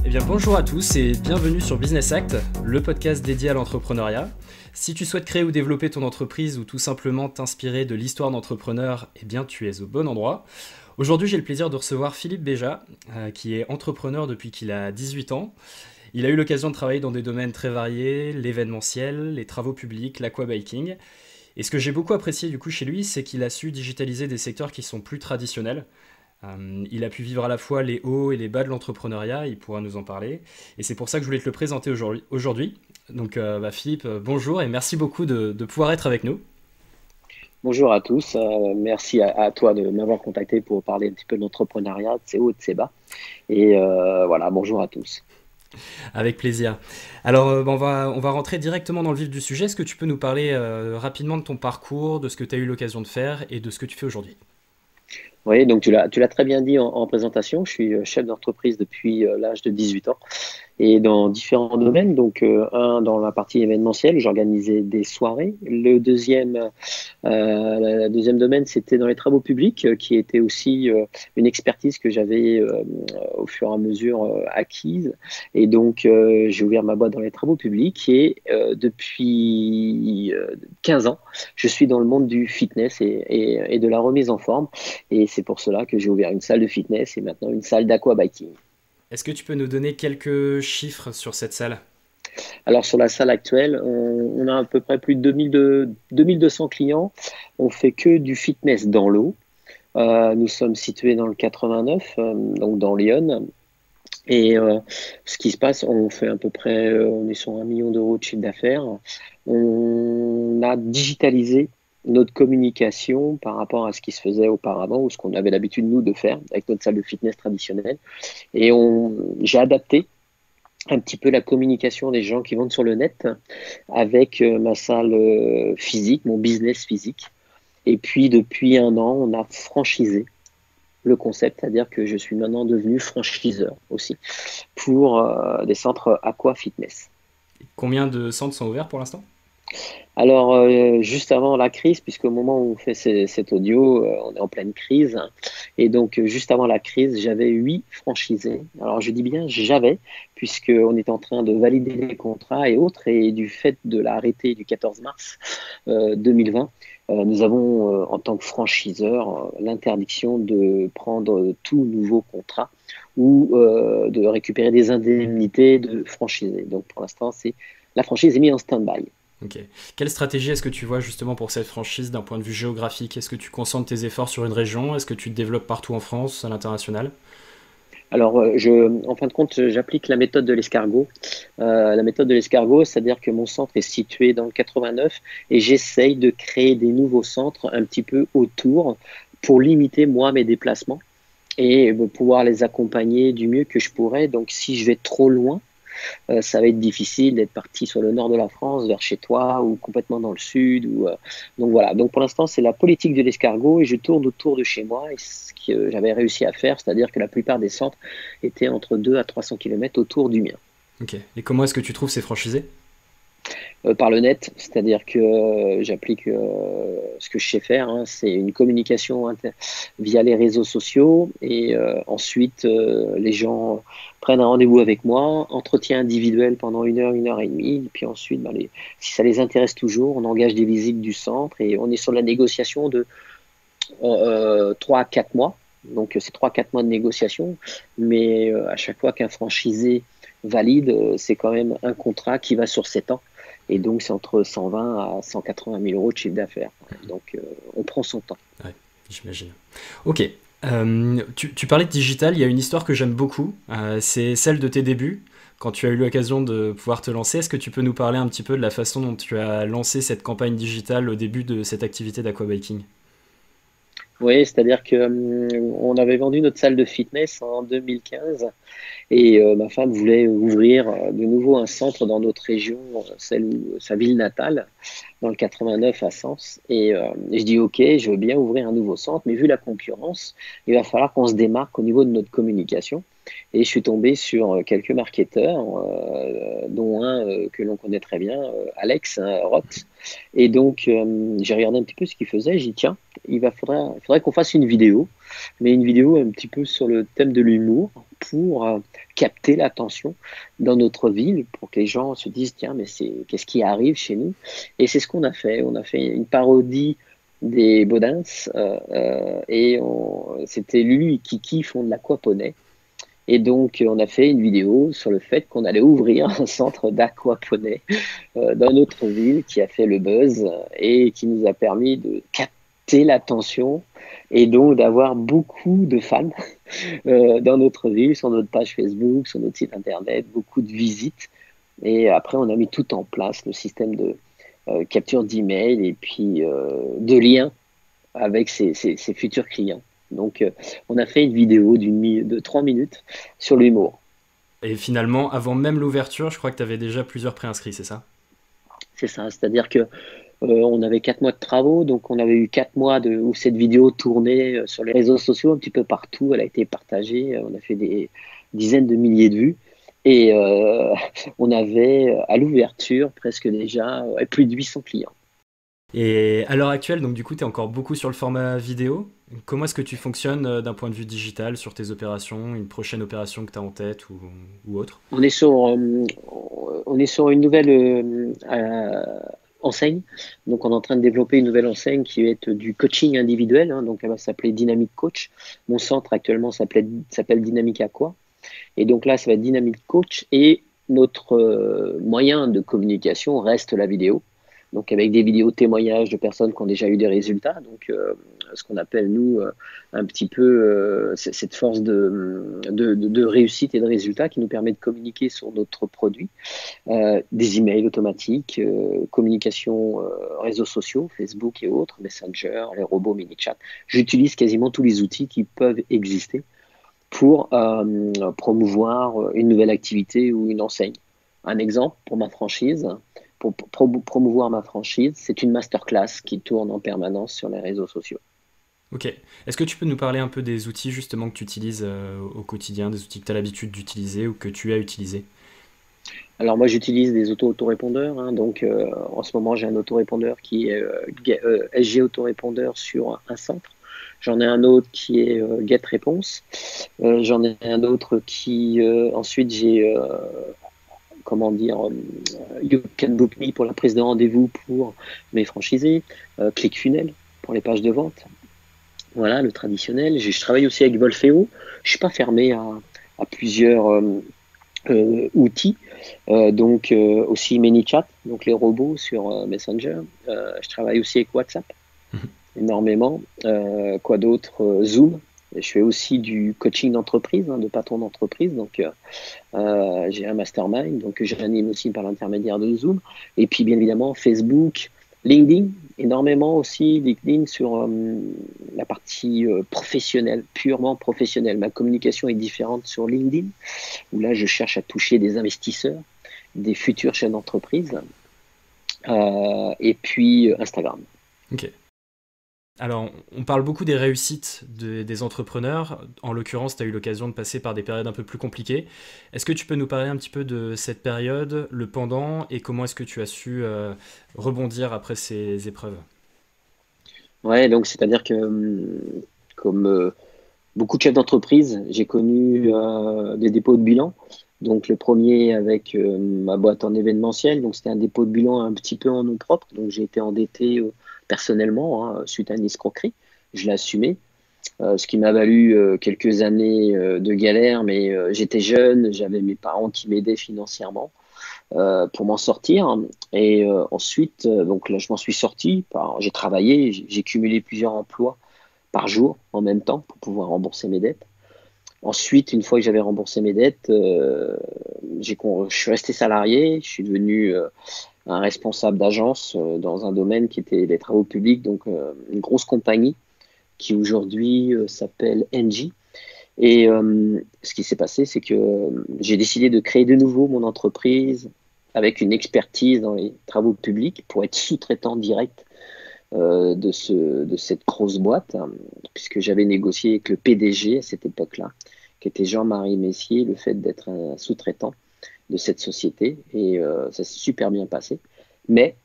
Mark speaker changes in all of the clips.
Speaker 1: Eh bien, bonjour à tous et bienvenue sur Business Act, le podcast dédié à l'entrepreneuriat. Si tu souhaites créer ou développer ton entreprise ou tout simplement t'inspirer de l'histoire d'entrepreneurs, eh bien tu es au bon endroit. Aujourd'hui, j'ai le plaisir de recevoir Philippe Béja, qui est entrepreneur depuis qu'il a 18 ans. Il a eu l'occasion de travailler dans des domaines très variés, l'événementiel, les travaux publics, l'aquabiking. Et ce que j'ai beaucoup apprécié du coup chez lui, c'est qu'il a su digitaliser des secteurs qui sont plus traditionnels. Il a pu vivre à la fois les hauts et les bas de l'entrepreneuriat, il pourra nous en parler. Et c'est pour ça que je voulais te le présenter aujourd'hui. Donc Philippe, bonjour et merci beaucoup de pouvoir être avec nous.
Speaker 2: Bonjour à tous, merci à toi de m'avoir contacté pour parler un petit peu de l'entrepreneuriat, de ses hauts et de ses bas. Et voilà, bonjour à tous.
Speaker 1: Avec plaisir. Alors on va rentrer directement dans le vif du sujet. Est-ce que tu peux nous parler rapidement de ton parcours, de ce que tu as eu l'occasion de faire et de ce que tu fais aujourd'hui?
Speaker 2: Oui, donc tu l'as très bien dit en présentation, je suis chef d'entreprise depuis l'âge de 18 ans et dans différents domaines. Donc, un dans la partie événementielle, j'organisais des soirées. La deuxième domaine, c'était dans les travaux publics, qui était aussi une expertise que j'avais au fur et à mesure acquise. Et donc, j'ai ouvert ma boîte dans les travaux publics et depuis 15 ans, je suis dans le monde du fitness et de la remise en forme. Et c'est pour cela que j'ai ouvert une salle de fitness et maintenant une salle d'aquabiking.
Speaker 1: Est-ce que tu peux nous donner quelques chiffres sur cette salle?
Speaker 2: Alors sur la salle actuelle, on a à peu près plus de 2200 clients. On fait que du fitness dans l'eau. Nous sommes situés dans le 89, donc dans Lyon. Et ce qui se passe, on fait à peu près, on est sur 1 million d'euros de chiffre d'affaires. On a digitalisé notre communication par rapport à ce qui se faisait auparavant ou ce qu'on avait l'habitude, nous, de faire avec notre salle de fitness traditionnelle. Et j'ai adapté un petit peu la communication des gens qui vendent sur le net avec ma salle physique, mon business physique. Et puis, depuis 1 an, on a franchisé le concept, c'est-à-dire que je suis maintenant devenu franchiseur aussi pour des centres aqua fitness.
Speaker 1: Combien de centres sont ouverts pour l'instant?
Speaker 2: Alors, juste avant la crise, puisqu'au moment où on fait cet audio, on est en pleine crise, et donc juste avant la crise, j'avais 8 franchisés. Alors, je dis bien j'avais, puisqu'on est en train de valider les contrats et autres, et du fait de l'arrêté du 14 mars 2020, nous avons, en tant que franchiseur, l'interdiction de prendre tout nouveau contrat ou de récupérer des indemnités de franchisés. Donc, pour l'instant, la franchise est mise en stand-by.
Speaker 1: Ok. Quelle stratégie est-ce que tu vois justement pour cette franchise d'un point de vue géographique? Est-ce que tu concentres tes efforts sur une région? Est-ce que tu te développes partout en France, à l'international?
Speaker 2: Alors, en fin de compte, j'applique la méthode de l'escargot. La méthode de l'escargot, c'est-à-dire que mon centre est situé dans le 89 et j'essaye de créer des nouveaux centres un petit peu autour pour limiter, moi, mes déplacements et pouvoir les accompagner du mieux que je pourrais. Donc, si je vais trop loin, ça va être difficile d'être parti sur le nord de la France, vers chez toi, ou complètement dans le sud. Donc voilà. Donc pour l'instant, c'est la politique de l'escargot et je tourne autour de chez moi. Et ce que j'avais réussi à faire, c'est-à-dire que la plupart des centres étaient entre 2 à 300 km autour du mien.
Speaker 1: Ok. Et comment est-ce que tu trouves ces franchisés?
Speaker 2: Par le net, c'est-à-dire que j'applique ce que je sais faire, hein, c'est une communication via les réseaux sociaux et ensuite les gens prennent un rendez-vous avec moi, entretien individuel pendant 1 heure et demie, et puis ensuite, si ça les intéresse toujours, on engage des visites du centre et on est sur la négociation de 3 à 4 mois. Donc c'est 3 à 4 mois de négociation, mais à chaque fois qu'un franchisé valide, c'est quand même un contrat qui va sur 7 ans. Et donc, c'est entre 120 à 180 000 euros de chiffre d'affaires. Donc, on prend son temps.
Speaker 1: Ouais, j'imagine. Ok. Tu parlais de digital, il y a une histoire que j'aime beaucoup. C'est celle de tes débuts, quand tu as eu l'occasion de pouvoir te lancer. Est-ce que tu peux nous parler un petit peu de la façon dont tu as lancé cette campagne digitale au début de cette activité d'aquabiking?
Speaker 2: Oui, c'est-à-dire que on avait vendu notre salle de fitness en 2015. Et ma femme voulait ouvrir de nouveau un centre dans notre région, celle où sa ville natale, dans le 89 à Sens. Et je dis OK, je veux bien ouvrir un nouveau centre, mais vu la concurrence, il va falloir qu'on se démarque au niveau de notre communication. Et je suis tombé sur quelques marketeurs, dont un que l'on connaît très bien, Alex Roth. Et donc, j'ai regardé un petit peu ce qu'il faisait. J'ai dit, tiens, faudrait qu'on fasse une vidéo, mais une vidéo un petit peu sur le thème de l'humour pour capter l'attention dans notre ville, pour que les gens se disent, tiens, mais qu'est-ce qui arrive chez nous? Et c'est ce qu'on a fait. On a fait une parodie des Baudins, c'était Lulu et Kiki font de l'aquaponie. Et donc, on a fait une vidéo sur le fait qu'on allait ouvrir un centre d'aquaponie dans notre ville qui a fait le buzz et qui nous a permis de capter l'attention et donc d'avoir beaucoup de fans dans notre ville, sur notre page Facebook, sur notre site internet, beaucoup de visites. Et après, on a mis tout en place, le système de capture d'email et puis de liens avec ses futurs clients. Donc, on a fait une vidéo de 3 minutes sur l'humour.
Speaker 1: Et finalement, avant même l'ouverture, je crois que tu avais déjà plusieurs préinscrits, c'est ça?
Speaker 2: C'est ça, c'est-à-dire que on avait 4 mois de travaux, donc on avait eu 4 mois où cette vidéo tournait sur les réseaux sociaux un petit peu partout. Elle a été partagée, on a fait des dizaines de milliers de vues. Et on avait à l'ouverture presque déjà plus de 800 clients.
Speaker 1: Et à l'heure actuelle, donc du coup, tu es encore beaucoup sur le format vidéo. Comment est-ce que tu fonctionnes d'un point de vue digital sur tes opérations, une prochaine opération que tu as en tête ou autre?
Speaker 2: On est sur une nouvelle enseigne. Donc, on est en train de développer une nouvelle enseigne qui va être du coaching individuel. Donc, elle va s'appeler Dynamic Coach. Mon centre actuellement s'appelle Dynamic Aqua. Et donc là, ça va être Dynamic Coach. Et notre moyen de communication reste la vidéo. Donc avec des vidéos témoignages de personnes qui ont déjà eu des résultats, donc ce qu'on appelle nous un petit peu cette force de réussite et de résultats qui nous permet de communiquer sur notre produit, des emails automatiques, communication réseaux sociaux, Facebook et autres, Messenger, les robots mini-chat. J'utilise quasiment tous les outils qui peuvent exister pour promouvoir une nouvelle activité ou une enseigne. Un exemple pour ma franchise. Pour promouvoir ma franchise, c'est une masterclass qui tourne en permanence sur les réseaux sociaux.
Speaker 1: Ok. Est-ce que tu peux nous parler un peu des outils justement que tu utilises au quotidien, des outils que tu as l'habitude d'utiliser ou que tu as utilisés?
Speaker 2: Alors moi j'utilise des autorépondeurs, donc en ce moment j'ai un autorépondeur qui est SG autorépondeur sur un centre. J'en ai un autre qui est GetRéponse. J'en ai un autre qui ensuite j'ai You Can Book Me pour la prise de rendez-vous pour mes franchisés, ClickFunnels pour les pages de vente. Voilà, le traditionnel. Je travaille aussi avec Volfeo. Je suis pas fermé à plusieurs outils. Donc aussi ManyChat, donc les robots sur Messenger. Je travaille aussi avec WhatsApp énormément. Quoi d'autre? Zoom. Je fais aussi du coaching d'entreprise, de patron d'entreprise. Donc, j'ai un mastermind, donc j'anime aussi par l'intermédiaire de Zoom. Et puis, bien évidemment, Facebook, LinkedIn, énormément aussi. LinkedIn sur la partie professionnelle, purement professionnelle. Ma communication est différente sur LinkedIn, où là, je cherche à toucher des investisseurs, des futurs chefs d'entreprise. Et puis, Instagram.
Speaker 1: Ok. Alors, on parle beaucoup des réussites des entrepreneurs. En l'occurrence, tu as eu l'occasion de passer par des périodes un peu plus compliquées. Est-ce que tu peux nous parler un petit peu de cette période, le pendant, et comment est-ce que tu as su rebondir après ces épreuves?
Speaker 2: Ouais, donc c'est-à-dire que comme beaucoup de chefs d'entreprise, j'ai connu des dépôts de bilan. Donc le premier avec ma boîte en événementiel, donc c'était un dépôt de bilan un petit peu en nom propre. Donc j'ai été endetté personnellement suite à une escroquerie. Je l'ai assumé, ce qui m'a valu quelques années de galère, mais j'étais jeune, j'avais mes parents qui m'aidaient financièrement pour m'en sortir. Et ensuite, donc là, je m'en suis sorti. J'ai travaillé, j'ai cumulé plusieurs emplois par jour en même temps pour pouvoir rembourser mes dettes. Ensuite, une fois que j'avais remboursé mes dettes, je suis resté salarié, je suis devenu un responsable d'agence dans un domaine qui était les travaux publics, donc une grosse compagnie qui aujourd'hui s'appelle Engie. Et ce qui s'est passé, c'est que j'ai décidé de créer de nouveau mon entreprise avec une expertise dans les travaux publics pour être sous-traitant direct de cette grosse boîte, hein, puisque j'avais négocié avec le PDG à cette époque-là, qui était Jean-Marie Messier, le fait d'être un sous-traitant de cette société. Et ça s'est super bien passé. Mais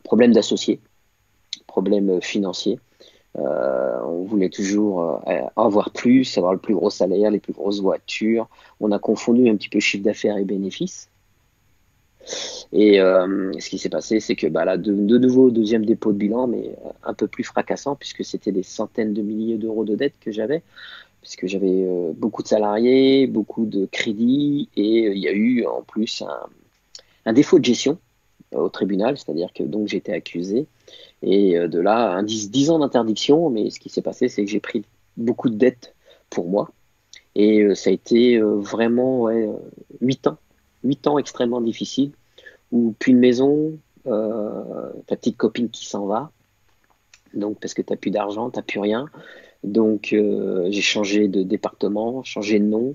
Speaker 2: problème d'associé, problème financier. On voulait toujours avoir plus, avoir le plus gros salaire, les plus grosses voitures. On a confondu un petit peu chiffre d'affaires et bénéfices. Et ce qui s'est passé, c'est que là, de nouveau, deuxième dépôt de bilan, mais un peu plus fracassant, puisque c'était des centaines de milliers d'euros de dettes que j'avais, puisque j'avais beaucoup de salariés, beaucoup de crédits, et il y a eu en plus un défaut de gestion au tribunal, c'est-à-dire que donc j'étais accusé, et de là, 10 ans d'interdiction, mais ce qui s'est passé, c'est que j'ai pris beaucoup de dettes pour moi, et ça a été vraiment 8 ans, 8 ans extrêmement difficiles, où plus de maison, ta petite copine qui s'en va, donc parce que tu n'as plus d'argent, tu n'as plus rien. Donc j'ai changé de département, changé de nom,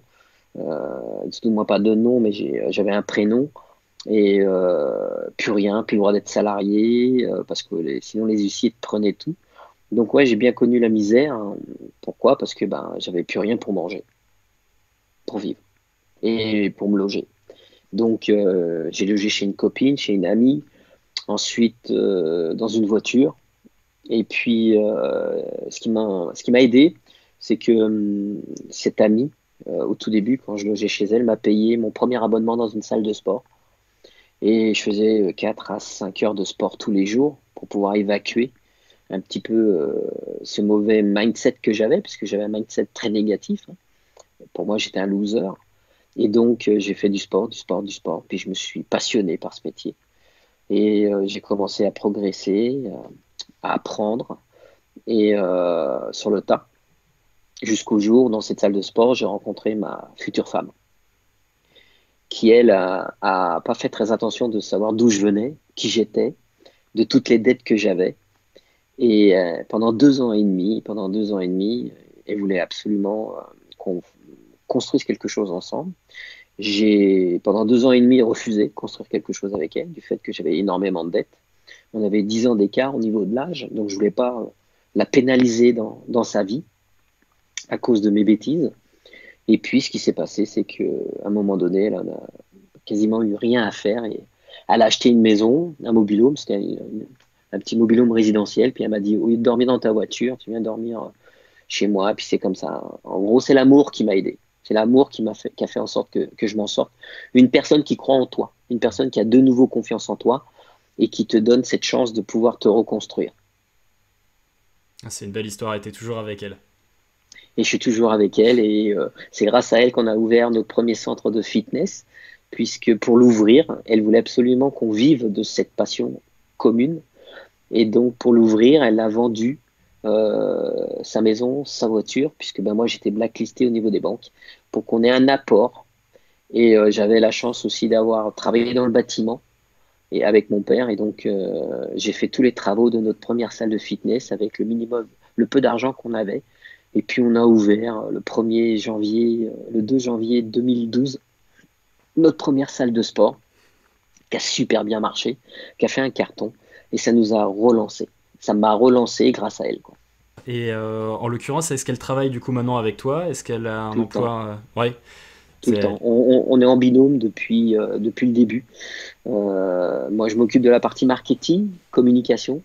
Speaker 2: moi pas de nom, mais j'avais un prénom, et plus rien, plus le droit d'être salarié, parce que sinon les huissiers te prenaient tout. Donc ouais, j'ai bien connu la misère, hein. Pourquoi? Parce que j'avais plus rien pour manger, pour vivre, et pour me loger. Donc j'ai logé chez une copine, chez une amie, ensuite dans une voiture. Et puis ce qui m'a aidé, c'est que cette amie, au tout début, quand je logeais chez elle, m'a payé mon premier abonnement dans une salle de sport. Et je faisais 4 à 5 heures de sport tous les jours pour pouvoir évacuer un petit peu ce mauvais mindset que j'avais, parce que j'avais un mindset très négatif, hein. Pour moi, j'étais un loser. Et donc, j'ai fait du sport, du sport, du sport. Puis je me suis passionné par ce métier. Et j'ai commencé à progresser, à apprendre, et sur le tas, jusqu'au jour, dans cette salle de sport, j'ai rencontré ma future femme, qui, elle, a pas fait très attention de savoir d'où je venais, qui j'étais, de toutes les dettes que j'avais. Et pendant 2 ans et demi, elle voulait absolument qu'on construise quelque chose ensemble. J'ai, pendant 2 ans et demi, refusé de construire quelque chose avec elle, du fait que j'avais énormément de dettes. On avait 10 ans d'écart au niveau de l'âge, donc je voulais pas la pénaliser dans sa vie à cause de mes bêtises. Et puis, ce qui s'est passé, c'est qu'à un moment donné, elle en a quasiment eu rien à faire. Et elle a acheté une maison, un mobil-home, c'était un petit mobil-home résidentiel. Puis elle m'a dit, au lieu de dormir dans ta voiture, tu viens dormir chez moi. Puis c'est comme ça. En gros, c'est l'amour qui m'a aidé. C'est l'amour qui a fait en sorte que je m'en sorte. Une personne qui croit en toi, une personne qui a de nouveau confiance en toi et qui te donne cette chance de pouvoir te reconstruire.
Speaker 1: Ah, c'est une belle histoire, et t'es toujours avec elle.
Speaker 2: Et je suis toujours avec elle, et c'est grâce à elle qu'on a ouvert notre premier centre de fitness, puisque pour l'ouvrir, elle voulait absolument qu'on vive de cette passion commune. Et donc pour l'ouvrir, elle a vendu sa maison, sa voiture, puisque moi j'étais blacklisté au niveau des banques, pour qu'on ait un apport. Et j'avais la chance aussi d'avoir travaillé dans le bâtiment et avec mon père. Et donc j'ai fait tous les travaux de notre première salle de fitness avec le minimum, le peu d'argent qu'on avait. Et puis on a ouvert le 1er janvier, le 2 janvier 2012, notre première salle de sport, qui a super bien marché, qui a fait un carton, et ça nous a relancé. Ça m'a relancé grâce à elle, quoi.
Speaker 1: Et en l'occurrence, est-ce qu'elle travaille du coup maintenant avec toi? Est-ce qu'elle a un
Speaker 2: Tout le temps,
Speaker 1: emploi Ouais,
Speaker 2: tout le
Speaker 1: c'est...
Speaker 2: temps. On est en binôme depuis le début. Moi, je m'occupe de la partie marketing, communication,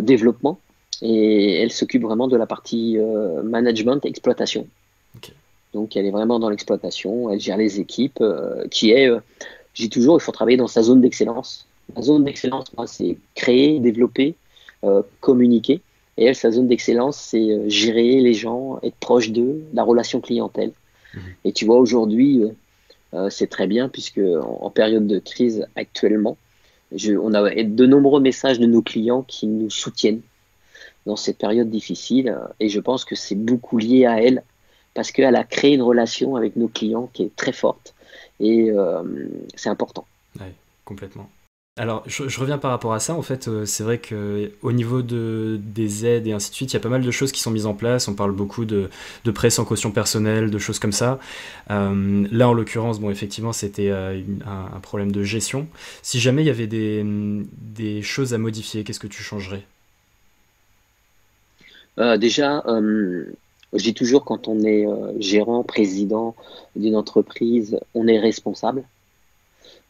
Speaker 2: développement, et elle s'occupe vraiment de la partie management, exploitation.
Speaker 1: Ok.
Speaker 2: Donc, elle est vraiment dans l'exploitation, elle gère les équipes, qui est, je dis toujours, il faut travailler dans sa zone d'excellence. La zone d'excellence, moi, c'est créer, développer, communiquer. Et elle, sa zone d'excellence, c'est gérer les gens, être proche d'eux, la relation clientèle.
Speaker 1: Mhm.
Speaker 2: Et tu vois, aujourd'hui, c'est très bien, puisque en période de crise actuellement, on a de nombreux messages de nos clients qui nous soutiennent dans cette période difficile. Et je pense que c'est beaucoup lié à elle, parce qu'elle a créé une relation avec nos clients qui est très forte. Et c'est important.
Speaker 1: Ouais, complètement. Alors, je reviens par rapport à ça. En fait, c'est vrai qu'au niveau des aides et ainsi de suite, il y a pas mal de choses qui sont mises en place. On parle beaucoup de prêts sans caution personnelle, de choses comme ça. Là, en l'occurrence, bon, effectivement, c'était un problème de gestion. Si jamais il y avait des choses à modifier, qu'est-ce que tu changerais?
Speaker 2: Déjà, je dis toujours quand on est gérant, président d'une entreprise, on est responsable.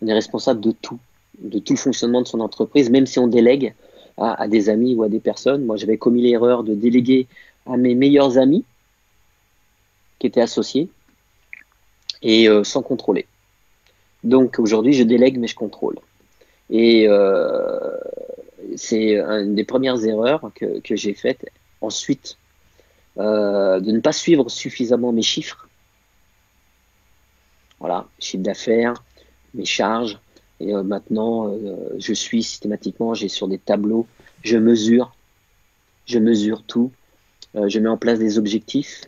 Speaker 2: On est responsable de tout le fonctionnement de son entreprise, même si on délègue à des amis ou à des personnes. Moi, j'avais commis l'erreur de déléguer à mes meilleurs amis qui étaient associés et sans contrôler. Donc aujourd'hui, je délègue, mais je contrôle. Et c'est une des premières erreurs que j'ai faites. Ensuite, de ne pas suivre suffisamment mes chiffres. Voilà, chiffre d'affaires, mes charges. Et maintenant, je suis systématiquement, j'ai sur des tableaux, je mesure, je mesure tout. Je mets en place des objectifs.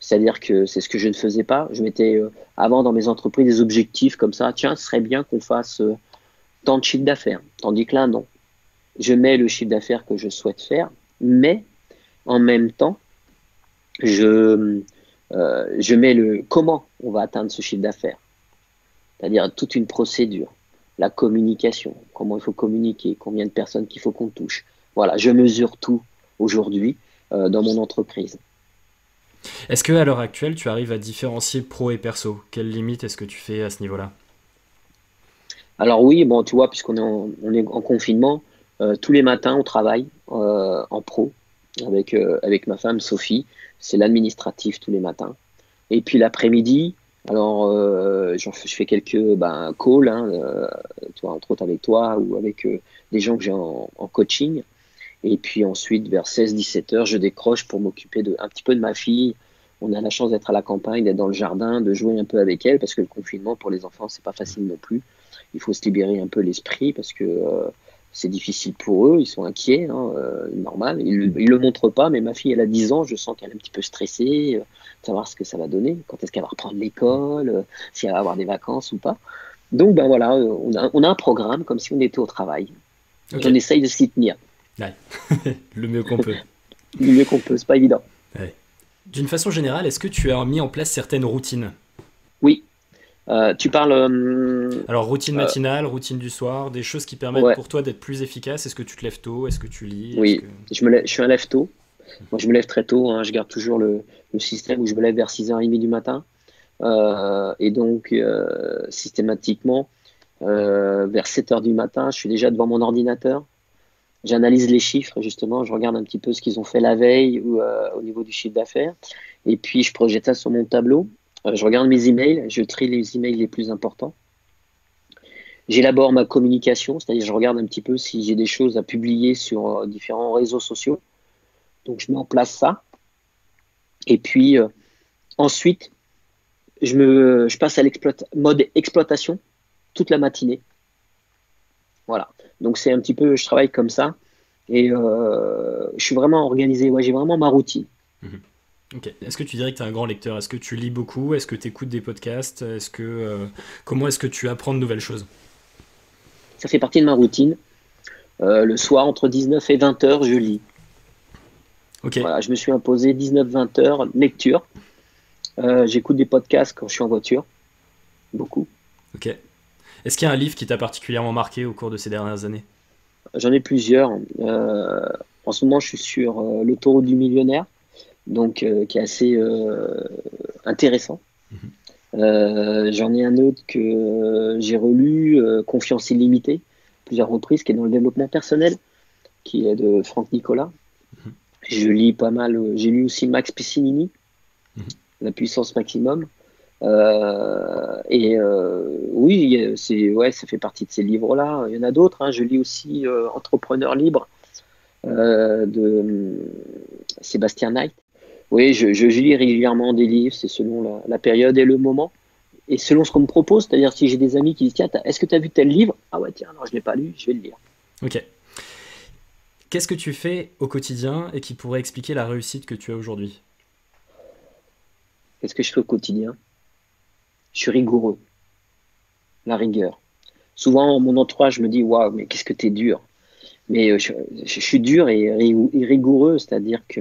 Speaker 2: C'est-à-dire que c'est ce que je ne faisais pas. Je mettais avant dans mes entreprises des objectifs comme ça. Tiens, ce serait bien qu'on fasse tant de chiffre d'affaires. Tandis que là, non. Je mets le chiffre d'affaires que je souhaite faire, mais en même temps, je mets le comment on va atteindre ce chiffre d'affaires. C'est-à-dire toute une procédure, la communication, comment il faut communiquer, combien de personnes qu'il faut qu'on touche. Voilà, je mesure tout aujourd'hui dans mon entreprise.
Speaker 1: Est-ce que à l'heure actuelle, tu arrives à différencier pro et perso? Quelles limites est-ce que tu fais à ce niveau-là?
Speaker 2: Alors oui, bon, tu vois, puisqu'on est en confinement, tous les matins on travaille en pro avec ma femme Sophie. C'est l'administratif tous les matins. Et puis l'après-midi, alors je fais quelques calls, hein, toi, entre autres avec toi ou avec des gens que j'ai en coaching. Et puis ensuite, vers 16-17 heures, je décroche pour m'occuper un petit peu de ma fille. On a la chance d'être à la campagne, d'être dans le jardin, de jouer un peu avec elle, parce que le confinement pour les enfants, c'est pas facile non plus. Il faut se libérer un peu l'esprit parce que c'est difficile pour eux, ils sont inquiets, hein, normal. Ils le montrent pas, mais ma fille, elle a 10 ans, je sens qu'elle est un petit peu stressée, savoir ce que ça va donner, quand est-ce qu'elle va reprendre l'école, si elle va avoir des vacances ou pas. Donc ben voilà, on a un programme comme si on était au travail. Et
Speaker 1: Ok,
Speaker 2: on essaye de s'y tenir
Speaker 1: ouais. Le mieux qu'on peut.
Speaker 2: du mieux qu'on peut, c'est pas évident.
Speaker 1: Ouais. D'une façon générale, est-ce que tu as mis en place certaines routines?
Speaker 2: Oui, tu parles.
Speaker 1: Alors, routine matinale, routine du soir, des choses qui permettent
Speaker 2: Ouais,
Speaker 1: pour toi d'être plus efficace. Est-ce que tu te lèves tôt? Est-ce que tu lis? Est-ce
Speaker 2: oui,
Speaker 1: que...
Speaker 2: je suis un lève tôt. Moi, je me lève très tôt, hein, je garde toujours le système où je me lève vers 6h30 du matin. Et donc, systématiquement, vers 7 heures du matin, je suis déjà devant mon ordinateur. J'analyse les chiffres, justement. Je regarde un petit peu ce qu'ils ont fait la veille ou au niveau du chiffre d'affaires. Et puis, je projette ça sur mon tableau. Je regarde mes emails. Je trie les emails les plus importants. J'élabore ma communication, c'est-à-dire je regarde un petit peu si j'ai des choses à publier sur différents réseaux sociaux. Donc, je mets en place ça. Et puis, ensuite, je passe à mode exploitation toute la matinée. Voilà. Donc c'est un petit peu, je travaille comme ça et je suis vraiment organisé. Ouais, j'ai vraiment ma routine.
Speaker 1: Mhm. Ok. Est-ce que tu dirais que tu es un grand lecteur? Est-ce que tu lis beaucoup? Est-ce que tu écoutes des podcasts? Comment est-ce que tu apprends de nouvelles choses?
Speaker 2: Ça fait partie de ma routine. Le soir, entre 19 et 20 heures, je lis.
Speaker 1: Ok.
Speaker 2: Voilà, je me suis imposé 19-20 heures lecture. J'écoute des podcasts quand je suis en voiture, beaucoup.
Speaker 1: Ok. Est-ce qu'il y a un livre qui t'a particulièrement marqué au cours de ces dernières années?
Speaker 2: J'en ai plusieurs. En ce moment, je suis sur l'autoroute du millionnaire, donc qui est assez intéressant.
Speaker 1: Mhm.
Speaker 2: J'en ai un autre que j'ai relu, Confiance illimitée, plusieurs reprises, qui est dans le développement personnel, qui est de Franck Nicolas.
Speaker 1: Mhm.
Speaker 2: Je lis pas mal, j'ai lu aussi Max Piccinini,
Speaker 1: Mhm.
Speaker 2: La puissance maximum. Oui, ouais, ça fait partie de ces livres-là. Il y en a d'autres, hein. Je lis aussi Entrepreneur libre de Sébastien Knight. Oui, je lis régulièrement des livres, c'est selon la période et le moment. Et selon ce qu'on me propose, c'est-à-dire si j'ai des amis qui disent, tiens, est-ce que tu as vu tel livre? Ah ouais, tiens, non, je ne l'ai pas lu, je vais le lire.
Speaker 1: Ok. Qu'est-ce que tu fais au quotidien et qui pourrait expliquer la réussite que tu as aujourd'hui?
Speaker 2: Qu'est-ce que je fais au quotidien? Je suis rigoureux, la rigueur. Souvent, mon entourage me dit, waouh, mais qu'est-ce que t'es dur. Mais je suis dur et rigoureux, c'est-à-dire que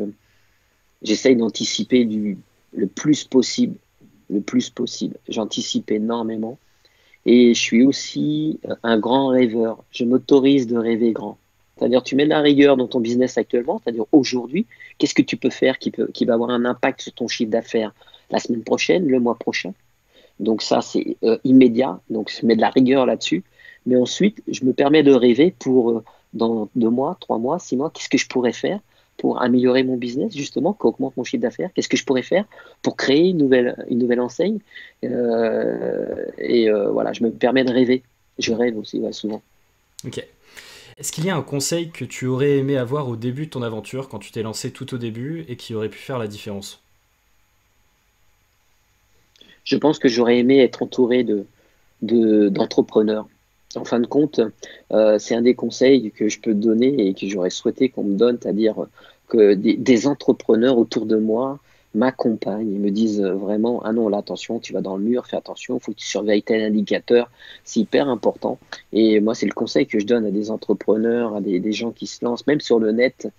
Speaker 2: j'essaye d'anticiper le plus possible, le plus possible. J'anticipe énormément. Et je suis aussi un grand rêveur. Je m'autorise de rêver grand. C'est-à-dire, tu mets de la rigueur dans ton business actuellement, c'est-à-dire aujourd'hui, qu'est-ce que tu peux faire qui va avoir un impact sur ton chiffre d'affaires la semaine prochaine, le mois prochain. Donc ça, c'est immédiat. Donc je mets de la rigueur là-dessus. Mais ensuite, je me permets de rêver pour dans 2 mois, 3 mois, 6 mois, qu'est-ce que je pourrais faire pour améliorer mon business, justement, qu'augmente mon chiffre d'affaires. Qu'est-ce que je pourrais faire pour créer une nouvelle enseigne. Voilà, je me permets de rêver. Je rêve aussi, ouais, souvent.
Speaker 1: Ok. Est-ce qu'il y a un conseil que tu aurais aimé avoir au début de ton aventure, quand tu t'es lancé tout au début, et qui aurait pu faire la différence?
Speaker 2: Je pense que j'aurais aimé être entouré d'entrepreneurs. En fin de compte, c'est un des conseils que je peux donner et que j'aurais souhaité qu'on me donne, c'est-à-dire que des entrepreneurs autour de moi m'accompagnent et me disent vraiment, ah non, là, attention, tu vas dans le mur, fais attention, il faut que tu surveilles tel indicateur, c'est hyper important. Et moi, c'est le conseil que je donne à des entrepreneurs, à des gens qui se lancent, même sur le net.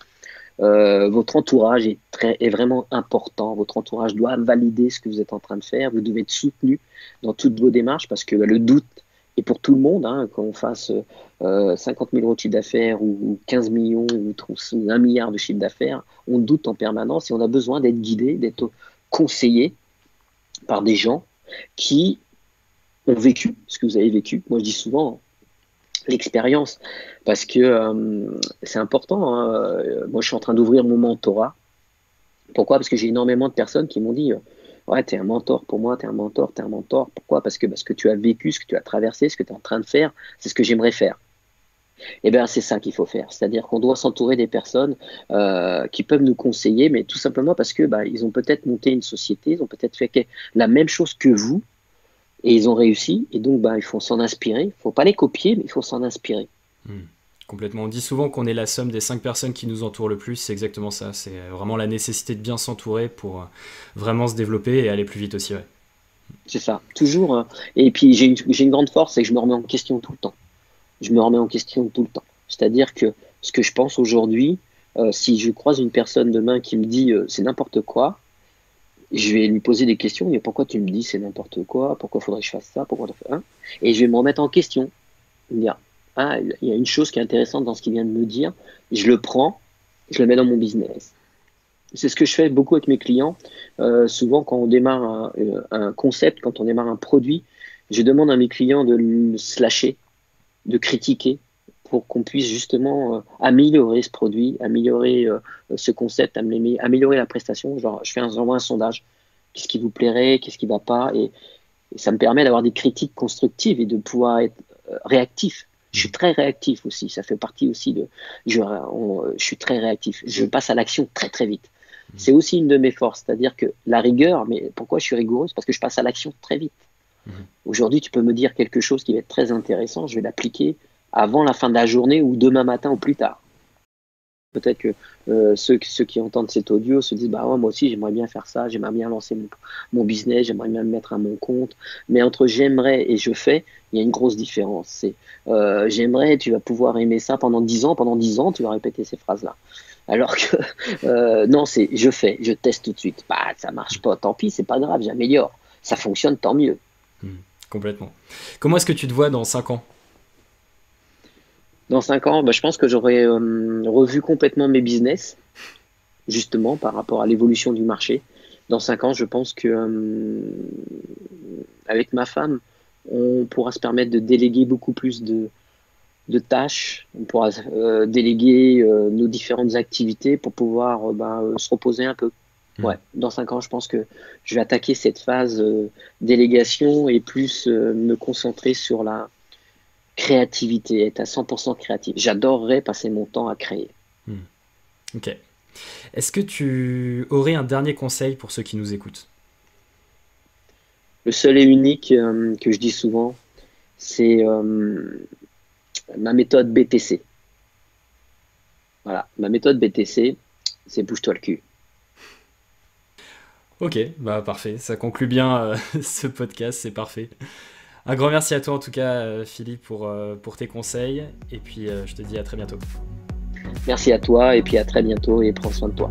Speaker 2: Votre entourage est vraiment important. Votre entourage doit valider ce que vous êtes en train de faire. Vous devez être soutenu dans toutes vos démarches parce que le doute est pour tout le monde. Hein, qu'on fasse 50 000 euros de chiffre d'affaires ou 15 millions ou 1 milliard de chiffre d'affaires, on doute en permanence et on a besoin d'être guidé, d'être conseillé par des gens qui ont vécu ce que vous avez vécu. Moi, je dis souvent l'expérience parce que c'est important. Hein. Moi, je suis en train d'ouvrir mon mentorat. Pourquoi? Parce que j'ai énormément de personnes qui m'ont dit ouais, tu es un mentor pour moi, tu es un mentor, tu es un mentor. Pourquoi? Parce que tu as vécu, ce que tu as traversé, ce que tu es en train de faire, c'est ce que j'aimerais faire. Et bien, c'est ça qu'il faut faire. C'est-à-dire qu'on doit s'entourer des personnes qui peuvent nous conseiller, mais tout simplement parce que ils ont peut-être monté une société, ils ont peut-être fait la même chose que vous, et ils ont réussi. Et donc, il faut s'en inspirer. Il ne faut pas les copier, mais il faut s'en inspirer.
Speaker 1: Complètement. On dit souvent qu'on est la somme des 5 personnes qui nous entourent le plus. C'est exactement ça. C'est vraiment la nécessité de bien s'entourer pour vraiment se développer et aller plus vite aussi. Ouais.
Speaker 2: C'est ça, toujours. Et puis, j'ai une grande force, c'est que je me remets en question tout le temps. Je me remets en question tout le temps. C'est-à-dire que ce que je pense aujourd'hui, si je croise une personne demain qui me dit c'est n'importe quoi, je vais lui poser des questions. Mais pourquoi tu me dis c'est n'importe quoi? Pourquoi faudrait que je fasse ça? Pourquoi hein? Et je vais me remettre en question. Me dire, ah, il y a une chose qui est intéressante dans ce qu'il vient de me dire. Je le prends, je le mets dans mon business. C'est ce que je fais beaucoup avec mes clients. Souvent, quand on démarre un concept, quand on démarre un produit, je demande à mes clients de se lâcher, de critiquer, pour qu'on puisse justement améliorer ce produit, améliorer ce concept, améliorer la prestation. Genre, j'envoie un sondage. Qu'est-ce qui vous plairait, qu'est-ce qui ne va pas, et ça me permet d'avoir des critiques constructives et de pouvoir être réactif. Je suis très réactif aussi. Ça fait partie aussi de. Je suis très réactif. Je passe à l'action très très vite. C'est aussi une de mes forces, c'est-à-dire que la rigueur, mais pourquoi je suis rigoureux? C'est parce que je passe à l'action très vite. Aujourd'hui, tu peux me dire quelque chose qui va être très intéressant, je vais l'appliquer avant la fin de la journée ou demain matin ou plus tard. Peut-être que ceux qui entendent cet audio se disent ouais, moi aussi j'aimerais bien faire ça, j'aimerais bien lancer mon business, j'aimerais bien me mettre à mon compte. Mais entre j'aimerais et je fais, il y a une grosse différence. C'est j'aimerais, tu vas pouvoir aimer ça pendant 10 ans, tu vas répéter ces phrases-là. Alors que non, c'est je fais, je teste tout de suite. Ça marche pas, tant pis, c'est pas grave, j'améliore. Ça fonctionne, tant mieux.
Speaker 1: Complètement. Comment est-ce que tu te vois dans 5 ans?
Speaker 2: Dans 5 ans, je pense que j'aurais revu complètement mes business, justement par rapport à l'évolution du marché. Dans 5 ans, je pense que avec ma femme, on pourra se permettre de déléguer beaucoup plus de tâches. On pourra déléguer nos différentes activités pour pouvoir se reposer un peu. Ouais, dans 5 ans, je pense que je vais attaquer cette phase délégation et plus me concentrer sur la créativité, être à 100% créatif. J'adorerais passer mon temps à créer.
Speaker 1: Ok. Est-ce que tu aurais un dernier conseil pour ceux qui nous écoutent?
Speaker 2: Le seul et unique que je dis souvent, c'est ma méthode BTC. Voilà, ma méthode BTC, c'est bouge-toi le cul.
Speaker 1: Ok, parfait. Ça conclut bien ce podcast, c'est parfait. Un grand merci à toi en tout cas, Philippe, pour tes conseils. Et puis, je te dis à très bientôt.
Speaker 2: Merci à toi et puis à très bientôt et prends soin de toi.